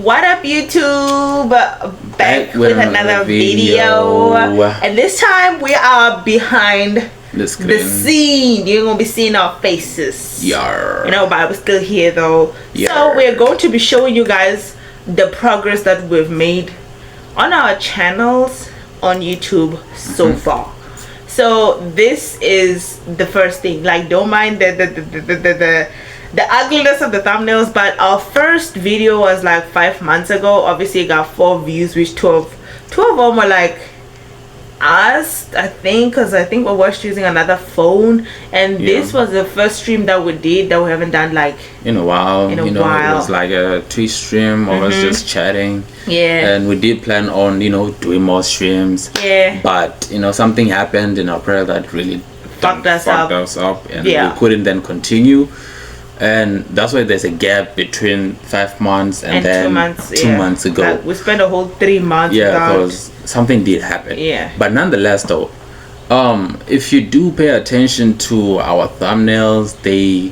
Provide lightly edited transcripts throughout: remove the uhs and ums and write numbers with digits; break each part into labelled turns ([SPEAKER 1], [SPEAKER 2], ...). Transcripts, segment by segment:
[SPEAKER 1] What up, YouTube? Back with another video. And this time we are behind the scene. You're gonna be seeing our faces.
[SPEAKER 2] Yeah.
[SPEAKER 1] You know, but we're still here though. So we're going to be showing you guys the progress that we've made on our channels on YouTube so far. So this is the first thing. Like, don't mind the ugliness of the thumbnails, but our first video was like 5 months ago. Obviously it got 4 views, which two of them were like us, I think, because I think we watched using another phone, and this was the first stream that we did that we haven't done like
[SPEAKER 2] in a while. It was like a Twitch stream of us just chatting, and we did plan on doing more streams, but something happened in our prayer that really fucked us up, and we couldn't then continue. And that's why there's a gap between 5 months and then 2 months. 2 months ago,
[SPEAKER 1] like we spent a whole 3 months.
[SPEAKER 2] Because something did happen. But nonetheless, though, if you do pay attention to our thumbnails, they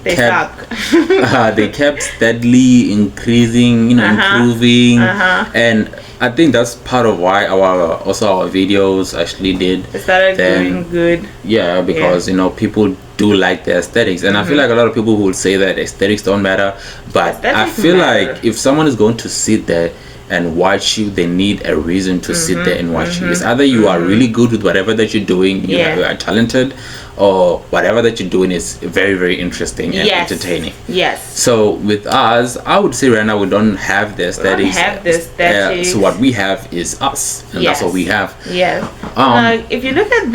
[SPEAKER 2] kept steadily increasing, improving, and I think that's part of why our videos actually did
[SPEAKER 1] started doing good.
[SPEAKER 2] Yeah, because people do like the aesthetics, and I feel like a lot of people will say that aesthetics don't matter, but I feel like if someone is going to sit there and watch you, they need a reason to sit there and watch you. It's either you are really good with whatever that you're doing, you are talented, or whatever that you're doing is very, very interesting and entertaining. So with us, I would say right now we don't have the aesthetics. So what we have is us, and that's what we have.
[SPEAKER 1] If you look at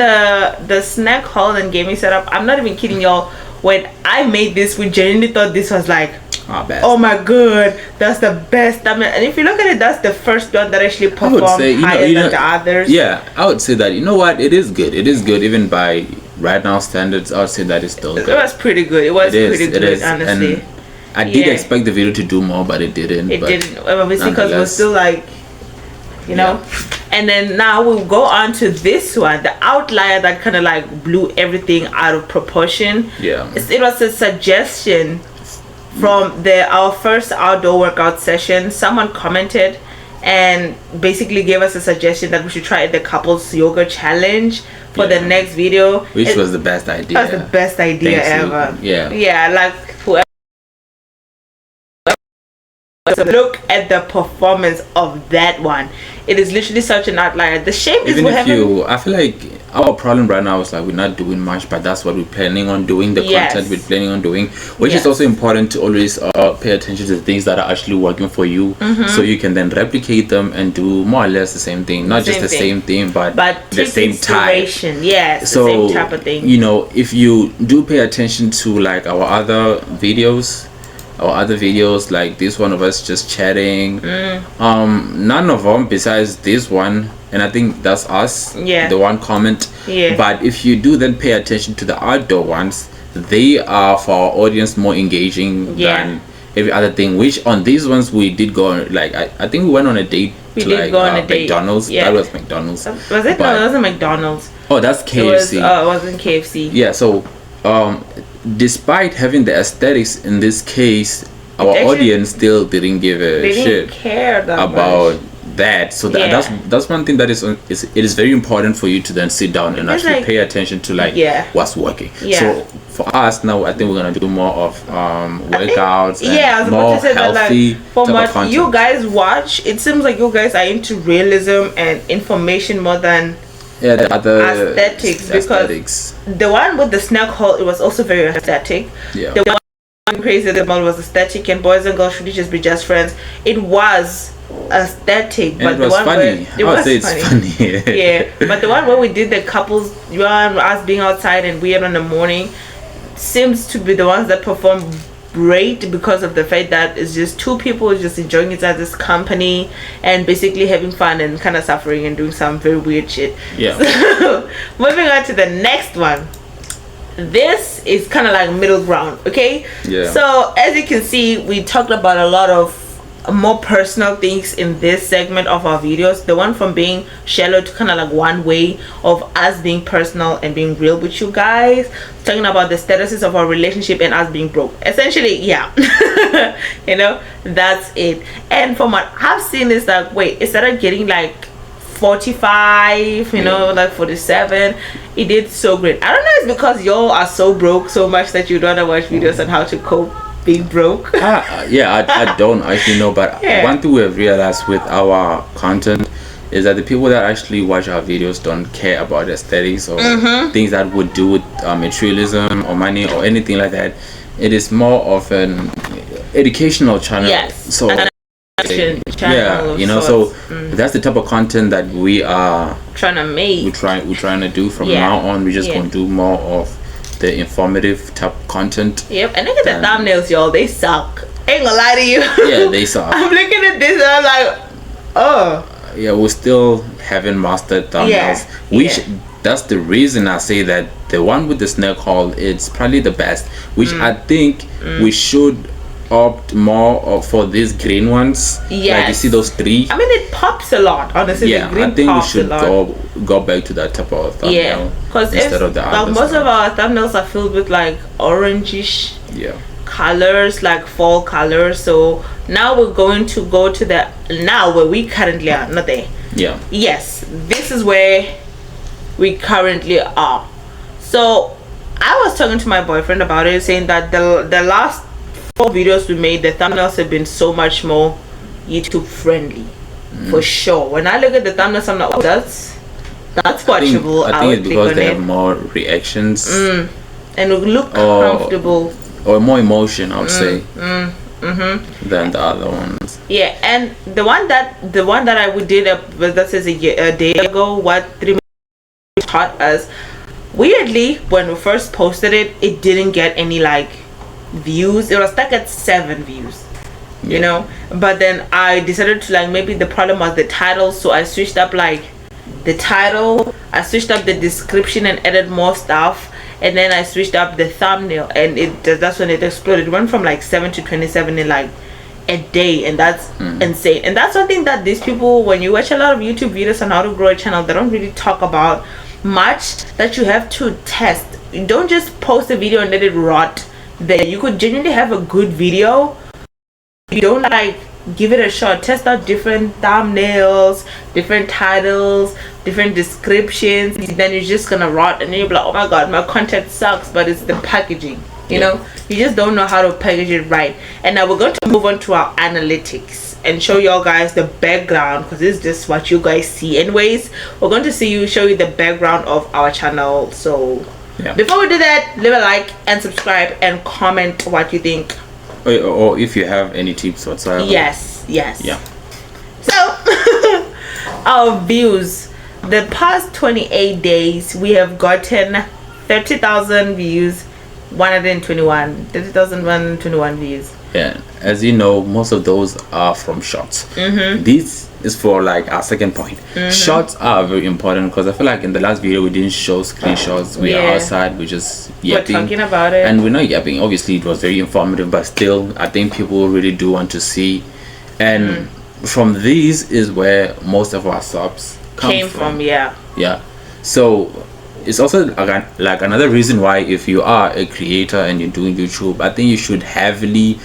[SPEAKER 1] the snack haul and gaming setup, I'm not even kidding y'all. When I made this, we genuinely thought this was like, oh my god, that's the best. I mean, and if you look at it, that's the first one that actually performed higher than the others.
[SPEAKER 2] Yeah, I would say that, what, it is good. It is good, even by right now standards. I would say that it's still good.
[SPEAKER 1] It was pretty good. It was pretty good, honestly.
[SPEAKER 2] And I did expect the video to do more, but it didn't.
[SPEAKER 1] Obviously, because we're still like, And then now we'll go on to this one, the outlier that kind of like blew everything out of proportion. It was a suggestion from our first outdoor workout session. Someone commented and basically gave us a suggestion that we should try the couples yoga challenge for the next video,
[SPEAKER 2] which was the best idea.
[SPEAKER 1] That was the best idea ever. Like whoever. Look at the performance of that one. It is literally such an outlier. The shame is
[SPEAKER 2] I feel like our problem right now is like we're not doing much, but that's what we're planning on doing, the content we're planning on doing, which is also important to always pay attention to the things that are actually working for you, so you can then replicate them and do more or less the same thing, not just the same thing, but the same type.
[SPEAKER 1] So
[SPEAKER 2] the
[SPEAKER 1] same type of thing.
[SPEAKER 2] If you do pay attention to like our other videos, like this one of us just chatting, none of them besides this one, and I think that's us, the one comment, but if you do then pay attention to the outdoor ones, they are for our audience more engaging than every other thing, which on these ones we did go on, like I think we went on a date to McDonald's. That was McDonald's.
[SPEAKER 1] Was it? No, it wasn't McDonald's.
[SPEAKER 2] Oh, that's KFC.
[SPEAKER 1] It wasn't KFC.
[SPEAKER 2] So despite having the aesthetics in this case, our audience still didn't give a shit about that. So that's one thing that it is very important for you to then sit down and actually pay attention to like what's working. So for us now, I think we're gonna do more of workouts and more healthy.
[SPEAKER 1] From what you guys watch, it seems like you guys are into realism and information more than
[SPEAKER 2] the other
[SPEAKER 1] aesthetics, because the one with the snack haul, it was also very aesthetic. The one crazy about was aesthetic, and boys and girls should just be just friends. It was aesthetic, but
[SPEAKER 2] it was funny. I would say it's funny.
[SPEAKER 1] But the one where we did the couples, us being outside and weird in the morning, seems to be the ones that perform great, because of the fact that it's just 2 people just enjoying each other's company and basically having fun and kind of suffering and doing some very weird shit. So, moving on to the next one. This is kind of like middle ground, okay? So as you can see, we talked about a lot of more personal things in this segment of our videos. The one from being shallow to kind of like one way of us being personal and being real with you guys, talking about the statuses of our relationship and us being broke. Essentially, yeah. You know, that's it. And from what I've seen is like, wait, it started getting like 45, you know, like 47. It did so great. I don't know, it's because y'all are so broke so much that you don't want to watch videos on how to cope being broke.
[SPEAKER 2] I don't actually know, but one thing we have realized with our content is that the people that actually watch our videos don't care about aesthetics or things that would do with materialism or money or anything like that. It is more of an educational channel.
[SPEAKER 1] Yes.
[SPEAKER 2] So yeah, you know, so that's the type of content that we are
[SPEAKER 1] trying to make.
[SPEAKER 2] We're trying to do from now on. We're just going to do more of the informative type content.
[SPEAKER 1] Yep. And look at the thumbnails, y'all. They suck. Ain't gonna lie to you.
[SPEAKER 2] Yeah, they suck.
[SPEAKER 1] I'm looking at this and I'm like, oh.
[SPEAKER 2] Yeah, we still haven't mastered thumbnails. That's the reason I say that the one with the snake hole is probably the best, which I think we should opt more for these green ones. Like you see those three.
[SPEAKER 1] I mean, it pops a lot, honestly.
[SPEAKER 2] Yeah,
[SPEAKER 1] the green
[SPEAKER 2] I think we
[SPEAKER 1] pops
[SPEAKER 2] should go back to that type of thumbnail.
[SPEAKER 1] Because most of our thumbnails are filled with like orangish colors, like fall colors. So now we're going to go to the where we currently are, not there.
[SPEAKER 2] Yeah.
[SPEAKER 1] Yes, this is where we currently are. So I was talking to my boyfriend about it, saying that the last 4 videos we made, the thumbnails have been so much more YouTube friendly, for sure. When I look at the thumbnails, I'm like, oh, that's watchable.
[SPEAKER 2] I think it's because they have more reactions
[SPEAKER 1] and it look comfortable
[SPEAKER 2] or more emotion, I would say, than the other ones.
[SPEAKER 1] Yeah, and the one that I did that says a day ago, what 3 taught us. Weirdly, when we first posted it, it didn't get any like views. It was stuck at 7 views, you know. But then I decided to like, maybe the problem was the title, so I switched up like the title, I switched up the description and added more stuff, and then I switched up the thumbnail, and that's when it exploded. It went from like 7 to 27 in like a day, and that's insane. And that's something that these people, when you watch a lot of YouTube videos on how to grow a channel, they don't really talk about much, that you have to test. You don't just post a video and let it rot there. You could genuinely have a good video. You don't like give it a shot, test out different thumbnails, different titles, different descriptions. Then you're just gonna rot, and then you're like, oh my god, my content sucks. But it's the packaging, you know. You just don't know how to package it right. And now we're going to move on to our analytics and show y'all guys the background, because this is just what you guys see anyways. We're going to show you the background of our channel. So before we do that, leave a like and subscribe and comment what you think,
[SPEAKER 2] or if you have any tips whatsoever.
[SPEAKER 1] Yes. So our views, the past 28 days we have gotten 30,000 views, 30,121 views.
[SPEAKER 2] Yeah, as you know, most of those are from shorts. This is for like our second point. Shorts are very important, because I feel like in the last video we didn't show screenshots. We are outside, we're just yapping.
[SPEAKER 1] We're talking about it,
[SPEAKER 2] and we're not yapping. Obviously it was very informative, but still I think people really do want to see. And from these is where most of our subs came from. So it's also like another reason why, if you are a creator and you're doing YouTube, I think you should heavily,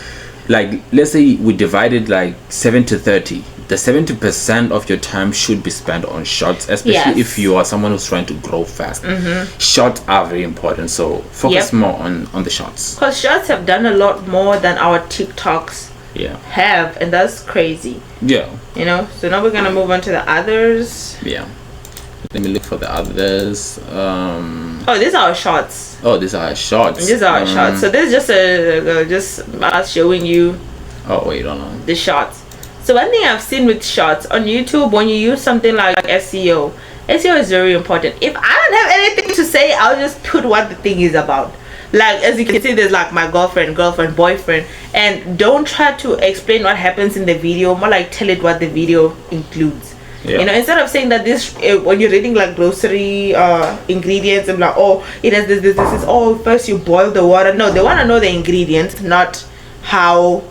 [SPEAKER 2] like, let's say we divided like 70-30. The 70% of your time should be spent on shorts, especially if you are someone who's trying to grow fast. Shorts are very important, so focus more on the shorts,
[SPEAKER 1] because shorts have done a lot more than our TikToks have, and that's crazy. You know. So now we're gonna move on to the others.
[SPEAKER 2] Let me look for the others.
[SPEAKER 1] Oh, these are our shorts.
[SPEAKER 2] Oh, these are our shorts.
[SPEAKER 1] These are our shorts. So this is just us showing you.
[SPEAKER 2] Oh wait, hold on.
[SPEAKER 1] The shorts. So one thing I've seen with shorts on YouTube, when you use something like SEO is very important. If I don't have anything to say, I'll just put what the thing is about. Like, as you can see, there's like my girlfriend, boyfriend, and don't try to explain what happens in the video. More like tell it what the video includes. You know, instead of saying that this, when you're reading like grocery ingredients, and like, oh, it has this is, oh, first you boil the water. No, they want to know the ingredients, not how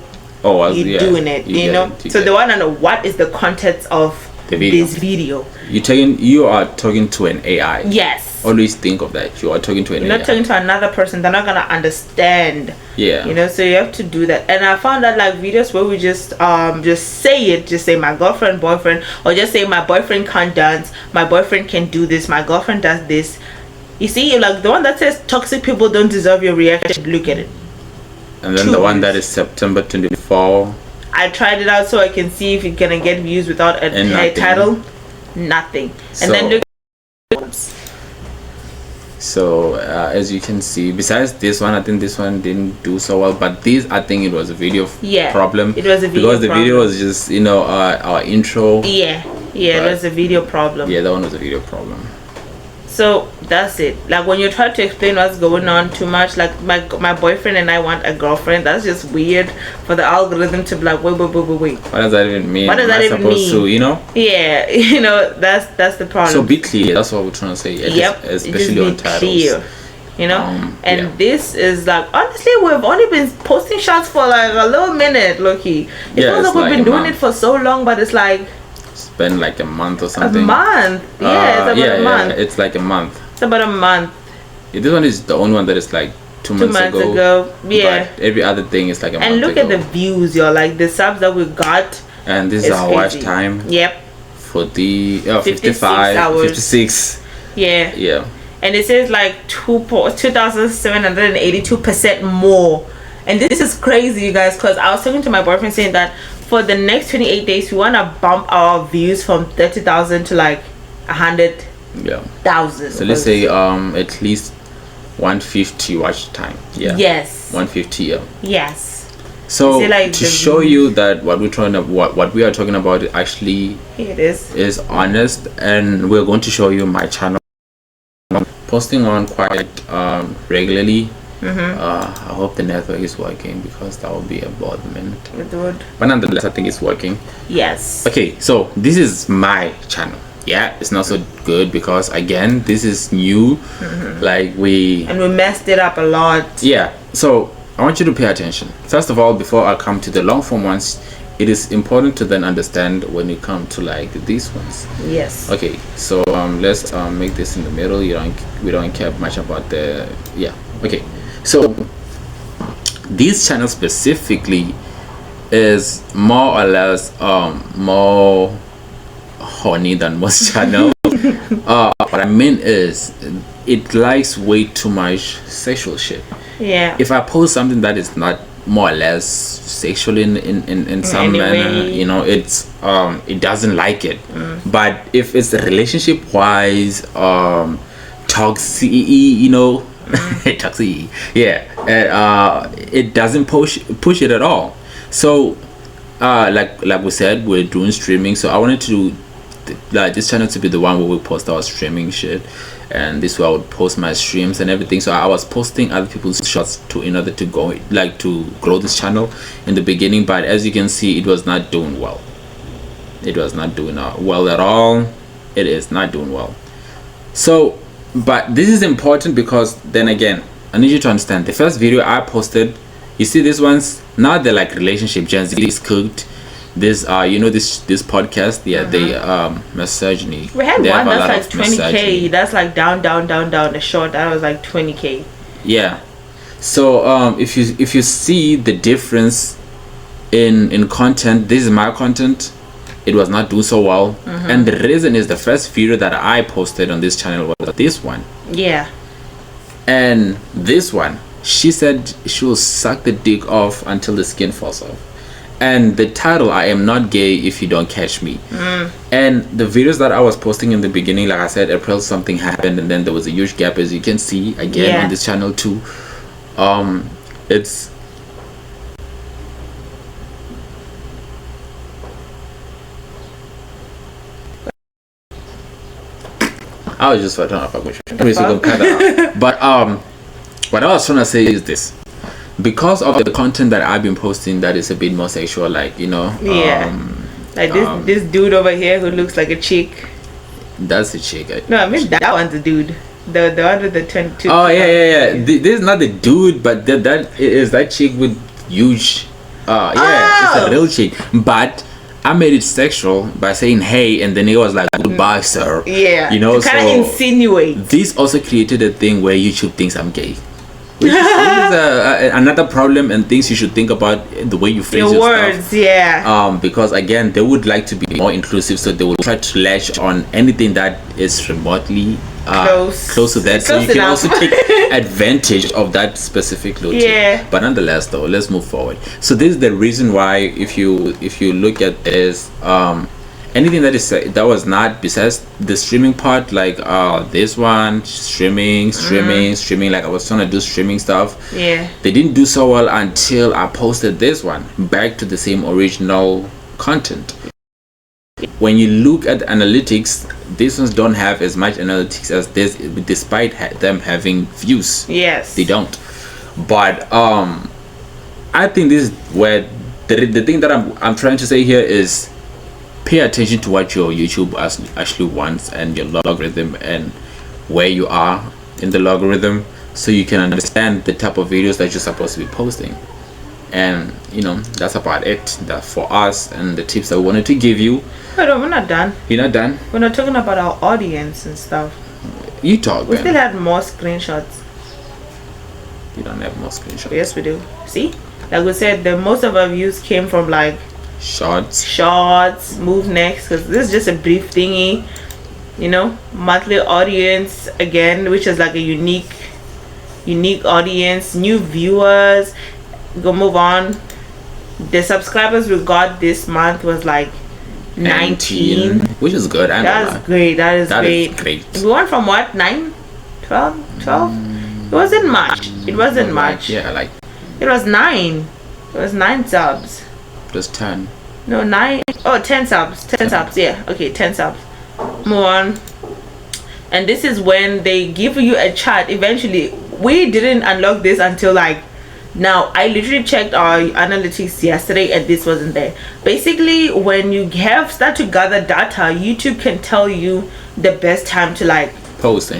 [SPEAKER 1] you're doing it, you know. So they want to know what is the context of this video.
[SPEAKER 2] You are talking to an AI.
[SPEAKER 1] Yes.
[SPEAKER 2] Always think of that. You are talking to an AI.
[SPEAKER 1] You're not talking to another person. They're not gonna understand.
[SPEAKER 2] Yeah.
[SPEAKER 1] You know, so you have to do that. And I found that like videos where we just say my girlfriend, boyfriend, or just say my boyfriend can't dance, my boyfriend can do this, my girlfriend does this. You see, like the one that says toxic people don't deserve your reaction. Look at it.
[SPEAKER 2] And then the one that is September 24.
[SPEAKER 1] I tried it out so I can see if it's gonna get views without a title. Nothing. And then look.
[SPEAKER 2] So as you can see, besides this one, I think this one didn't do so well. But this, I think it was a video problem.
[SPEAKER 1] It was a video
[SPEAKER 2] because the video was just our intro.
[SPEAKER 1] Yeah, it was a video problem.
[SPEAKER 2] Yeah, that one was a video problem.
[SPEAKER 1] So that's it. Like when you try to explain what's going on too much, like my boyfriend and I want a girlfriend, that's just weird for the algorithm to be like, wait.
[SPEAKER 2] What does that even mean?
[SPEAKER 1] What does that even mean?
[SPEAKER 2] To, you know?
[SPEAKER 1] Yeah, you know, that's the problem.
[SPEAKER 2] So be clear. That's what we're trying to say.
[SPEAKER 1] Yep.
[SPEAKER 2] Especially on titles. Clear,
[SPEAKER 1] you know? This is like, honestly, we've only been posting shots for like a little minute, Loki. It feels like we've been doing it for so long, but it's like
[SPEAKER 2] been like a month or something.
[SPEAKER 1] A month? Yeah, it's about a month.
[SPEAKER 2] It's like a month.
[SPEAKER 1] It's about a month.
[SPEAKER 2] Yeah, this one is the only one that is like 2 months ago.
[SPEAKER 1] Yeah.
[SPEAKER 2] But every other thing is like a month
[SPEAKER 1] ago. And look at the views, y'all. Like the subs that we got.
[SPEAKER 2] And this is our watch time.
[SPEAKER 1] Yep.
[SPEAKER 2] For the 55, 56.
[SPEAKER 1] Yeah.
[SPEAKER 2] Yeah.
[SPEAKER 1] And it says like 2,782% more. And this is crazy, you guys, because I was talking to my boyfriend saying that for the next 28 days, we want to bump our views from 30,000 to like 100,000.
[SPEAKER 2] So let's say at least 150 watch time. Yeah.
[SPEAKER 1] Yes.
[SPEAKER 2] 150. Yeah.
[SPEAKER 1] Yes.
[SPEAKER 2] So like to show you that what we are talking about actually is honest, and we're going to show you my channel posting on quite regularly. I hope the network is working because that would be a bothersome.
[SPEAKER 1] It would.
[SPEAKER 2] But nonetheless, I think it's working.
[SPEAKER 1] Yes.
[SPEAKER 2] Okay, so this is my channel. Yeah, it's not so good because again, this is new. Like we
[SPEAKER 1] messed it up a lot.
[SPEAKER 2] Yeah. So I want you to pay attention. First of all, before I come to the long form ones, it is important to then understand when you come to like these ones.
[SPEAKER 1] Yes.
[SPEAKER 2] Okay. So let's make this in the middle. We don't care much about the Okay. So this channel specifically is more or less more horny than most channels. What I mean is it likes way too much sexual shit.
[SPEAKER 1] Yeah.
[SPEAKER 2] If I post something that is not more or less sexual in some manner, you know, it's it doesn't like it. But if it's relationship wise, toxic, you know, toxic, it doesn't push it at all. So like we said, we're doing streaming, so I wanted to like this channel to be the one where we post our streaming shit, and this way I would post my streams and everything. So I was posting other people's shots in order to go like to grow this channel in the beginning, but as you can see, it was not doing well. It was not doing well at all. It is not doing well. So but this is important because then again, I need you to understand the first video I posted, you see these ones now, they're like relationship. Gen Z is cooked. This you know, this podcast, they misogyny.
[SPEAKER 1] We had one that's like 20k. That's like down the short. That was like 20k.
[SPEAKER 2] Yeah. So if you see the difference in content, this is my content. It was not doing so well, and the reason is the first video that I posted on this channel was this one.
[SPEAKER 1] Yeah.
[SPEAKER 2] And this one, she said she will suck the dick off until the skin falls off. And the title, I am not gay if you don't catch me. And the videos that I was posting in the beginning, like I said, April something happened, and then there was a huge gap, as you can see again on this channel too. It's I was just trying to fuck with you. So cut that out. But what I was trying to say is this: because of the content that I've been posting that is a bit more sexual, like, you know,
[SPEAKER 1] like this dude over here who looks like a chick.
[SPEAKER 2] That's a chick.
[SPEAKER 1] No, I mean that one's a dude. The one with the 22.
[SPEAKER 2] Oh yeah. This is not the dude, but that is that chick with huge It's a real chick. But I made it sexual by saying hey, and then it was like goodbye, sir.
[SPEAKER 1] Yeah.
[SPEAKER 2] You know,
[SPEAKER 1] to kind of insinuate.
[SPEAKER 2] This also created a thing where YouTube thinks I'm gay. Which is another problem and things you should think about the way you phrase your
[SPEAKER 1] words,
[SPEAKER 2] stuff. Because again, they would like to be more inclusive, so they will try to latch on anything that is remotely close to that, so you can also take advantage of that specific logic.
[SPEAKER 1] Yeah.
[SPEAKER 2] But nonetheless, though, let's move forward. So this is the reason why, if you look at this, anything that was not besides the streaming part, like this one, streaming, like I was trying to do streaming stuff.
[SPEAKER 1] Yeah.
[SPEAKER 2] They didn't do so well until I posted this one back to the same original content. When you look at the analytics, these ones don't have as much analytics as this, despite them having views.
[SPEAKER 1] Yes.
[SPEAKER 2] They don't. But I think this is where the thing that I'm trying to say here is, pay attention to what your YouTube actually wants, and your logarithm, and where you are in the logarithm, so you can understand the type of videos that you're supposed to be posting. And that's about it. That for us, and the tips that we wanted to give you.
[SPEAKER 1] Hold on, we're not done.
[SPEAKER 2] You're not done?
[SPEAKER 1] We're not talking about our audience and stuff.
[SPEAKER 2] You talk.
[SPEAKER 1] We still had more screenshots.
[SPEAKER 2] You don't have more screenshots.
[SPEAKER 1] Yes, we do. See, like we said, the most of our views came from like shorts, move next, because this is just a brief thingy, monthly audience again, which is like a unique audience, new viewers. Go move on. The subscribers we got this month was like 19,
[SPEAKER 2] which is good.
[SPEAKER 1] That's great. That is great. We went from what, 9, 12? It wasn't much.
[SPEAKER 2] Yeah, like
[SPEAKER 1] it was 9. It was 9 subs.
[SPEAKER 2] Plus 10.
[SPEAKER 1] No, 9. Oh, 10 subs. 10 subs. Yeah. Okay, 10 subs. Move on. And this is when they give you a chart. Eventually, we didn't unlock this until like now. I literally checked our analytics yesterday, and this wasn't there. Basically, when you start to gather data, YouTube can tell you the best time to like post.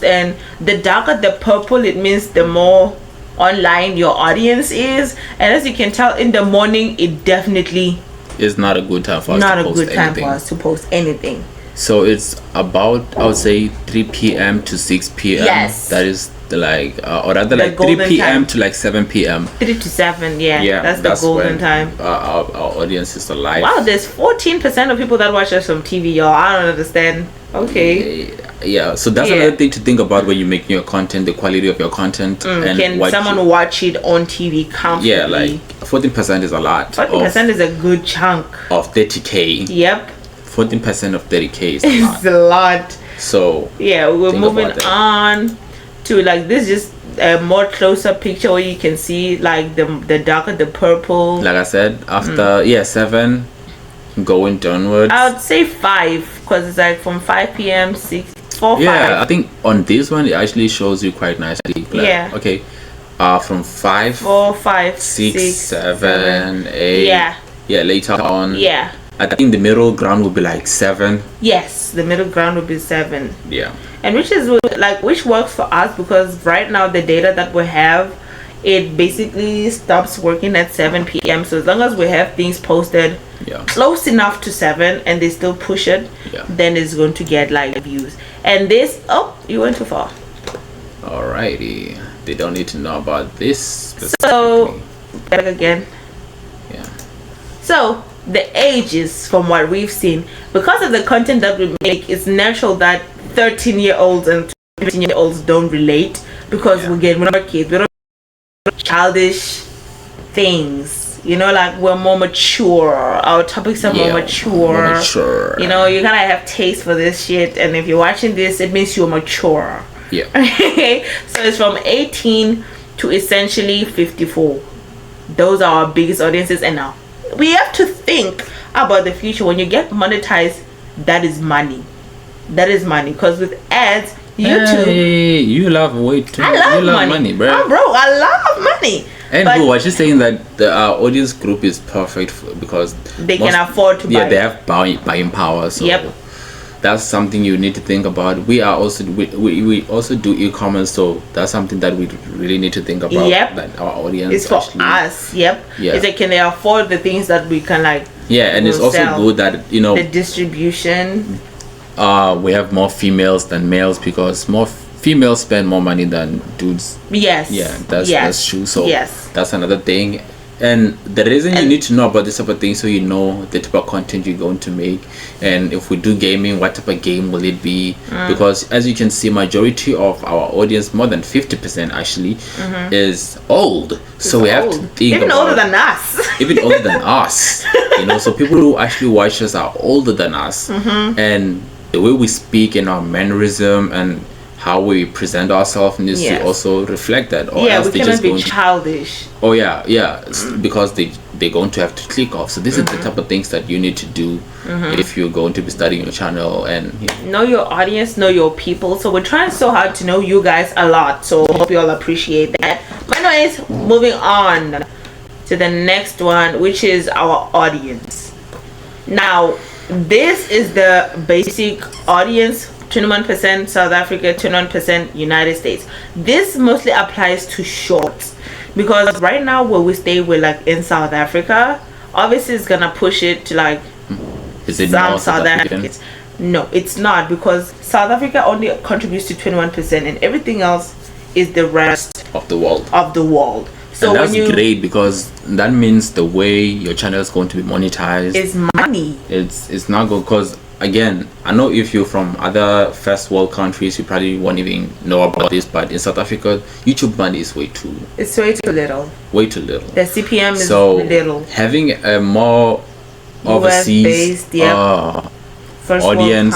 [SPEAKER 1] And the darker the purple, it means the more online your audience is. And as you can tell, in the morning, it definitely
[SPEAKER 2] is not a good time for us
[SPEAKER 1] to post anything.
[SPEAKER 2] So it's about, I would say, 3 p.m. to 6 p.m.
[SPEAKER 1] Yes.
[SPEAKER 2] That is the like, or rather like 3 p.m. to like 7 p.m.
[SPEAKER 1] 3 to 7, yeah. That's the golden time.
[SPEAKER 2] Our audience is alive.
[SPEAKER 1] Wow, there's 14% of people that watch us from TV, y'all. I don't understand. Okay.
[SPEAKER 2] Yeah, so that's another thing to think about when you're making your content, the quality of your content. And
[SPEAKER 1] can someone watch it on TV comfortably?
[SPEAKER 2] Yeah, like 14% is a lot.
[SPEAKER 1] 14% is a good chunk.
[SPEAKER 2] Of 30K.
[SPEAKER 1] Yep.
[SPEAKER 2] 14% of 30K is a lot.
[SPEAKER 1] It's a lot.
[SPEAKER 2] So
[SPEAKER 1] yeah, we're moving on to like this, just a more closer picture where you can see like the darker the purple.
[SPEAKER 2] Like I said, after 7 going downwards.
[SPEAKER 1] I would say 5, because it's like from 5 p.m. 6, 4, 5.
[SPEAKER 2] Yeah, I think on this one it actually shows you quite nicely. Like, okay, from 5,
[SPEAKER 1] 4, 5,
[SPEAKER 2] 6, 7, 8. Yeah, later on.
[SPEAKER 1] Yeah.
[SPEAKER 2] I think the middle ground will be like 7.
[SPEAKER 1] Yes, the middle ground will be 7.
[SPEAKER 2] Yeah.
[SPEAKER 1] And which works for us, because right now the data that we have, it basically stops working at 7 p.m. So as long as we have things posted close enough to 7 and they still push it, then it's going to get like views. And this, you went too far.
[SPEAKER 2] Alrighty, they don't need to know about this specifically.
[SPEAKER 1] So back again.
[SPEAKER 2] Yeah.
[SPEAKER 1] So the ages, from what we've seen, because of the content that we make, it's natural that 13-year-olds and 15-year-olds don't relate, because we're not kids. We don't do childish things, like we're more mature. Our topics are more mature. You kind of have taste for this shit, and if you're watching this, it means you're mature.
[SPEAKER 2] Yeah.
[SPEAKER 1] Okay, so it's from 18 to essentially 54. Those are our biggest audiences. And now we have to think about the future. When you get monetized, that is money. Because with ads, YouTube.
[SPEAKER 2] Hey, you love
[SPEAKER 1] I love money,
[SPEAKER 2] bro.
[SPEAKER 1] I love money.
[SPEAKER 2] And bro, was just saying that our audience group is perfect because
[SPEAKER 1] they can afford to buy.
[SPEAKER 2] Yeah, they have buying power. So that's something you need to think about. We also do e-commerce, so that's something that we really need to think about.
[SPEAKER 1] Yep.
[SPEAKER 2] That our audience
[SPEAKER 1] it's for us. Yep.
[SPEAKER 2] Yeah.
[SPEAKER 1] It's like, can they afford the things that we can like?
[SPEAKER 2] Yeah, and it's also
[SPEAKER 1] sell?
[SPEAKER 2] good that
[SPEAKER 1] the distribution.
[SPEAKER 2] We have more females than males because more females spend more money than dudes.
[SPEAKER 1] Yes.
[SPEAKER 2] Yeah, that's true. So
[SPEAKER 1] yes,
[SPEAKER 2] that's another thing. And the reason you need to know about this type of thing, so you know the type of content you're going to make, and if we do gaming, what type of game will it be? Because as you can see, majority of our audience, more than 50% actually, is old. So we have to think
[SPEAKER 1] even older than us.
[SPEAKER 2] Even older than us. So people who actually watch us are older than us, and the way we speak and our mannerism and how we present ourselves needs to also reflect that, or else
[SPEAKER 1] we cannot be childish.
[SPEAKER 2] Because they're going to have to click off. So this is the type of things that you need to do if you're going to be starting your channel, and
[SPEAKER 1] know your audience, know your people. So we're trying so hard to know you guys a lot, so hope you all appreciate that. But anyways, moving on to the next one, which is our audience. Now this is the basic audience: 21% South Africa, 21% United States. This mostly applies to shorts, because right now where we stay, we're like in South Africa. Obviously it's gonna push it to like some South Africans. No, it's not, because South Africa only contributes to 21% and everything else is the rest
[SPEAKER 2] of the world.
[SPEAKER 1] So
[SPEAKER 2] and that's great, because that means the way your channel is going to be monetized
[SPEAKER 1] is money.
[SPEAKER 2] It's not good, because again, I know if you're from other first world countries, you probably won't even know about this, but in South Africa, YouTube money is way too
[SPEAKER 1] little.
[SPEAKER 2] Way too little.
[SPEAKER 1] The CPM is
[SPEAKER 2] little. Having a more overseas audience,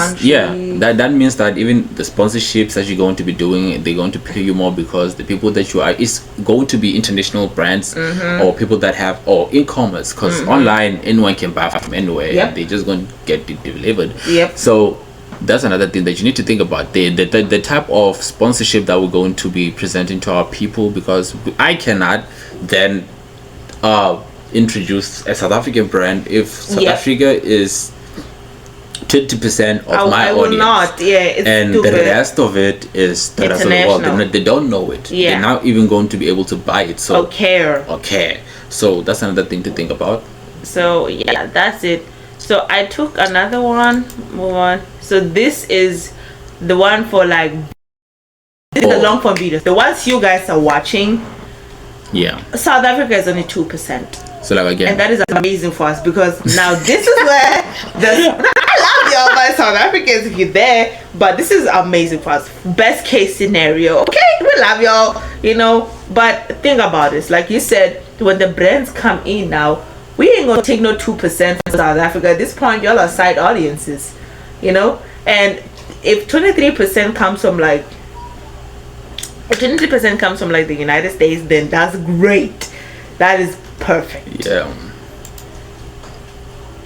[SPEAKER 2] that means that even the sponsorships that you're going to be doing, they're going to pay you more, because the people that you are is going to be international brands or people that have e-commerce, because online anyone can buy from anywhere. And they're just going to get it delivered. So that's another thing that you need to think about, the type of sponsorship that we're going to be presenting to our people, because I cannot then introduce a South African brand if South Africa is 20% of my audience.
[SPEAKER 1] Will not.
[SPEAKER 2] And
[SPEAKER 1] stupid.
[SPEAKER 2] The rest of it is the rest of the world. They don't know it. They're not even going to be able to buy it. So
[SPEAKER 1] or care.
[SPEAKER 2] So that's another thing to think about.
[SPEAKER 1] So that's it. So I took another one. Move on. So this is the one for like, this is the long form videos. The ones you guys are watching. South Africa is only 2%.
[SPEAKER 2] So like again,
[SPEAKER 1] and that is amazing for us, because now this is where I love y'all, my South Africans, if you're there, but this is amazing for us. Best case scenario, okay, we love y'all, but think about this, like you said, when the brands come in now, we ain't gonna take no 2% from South Africa. At this point, y'all are side audiences, and if 23% comes from like, if 23% comes from like the United States, then that's great. That is perfect.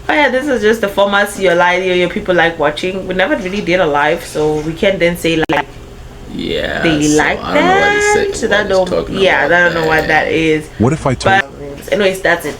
[SPEAKER 1] This is just the formats your people like watching. We never really did a live, so we can then say like they like that. So I don't know what that is.
[SPEAKER 3] What if I told?
[SPEAKER 1] But anyways, that's it.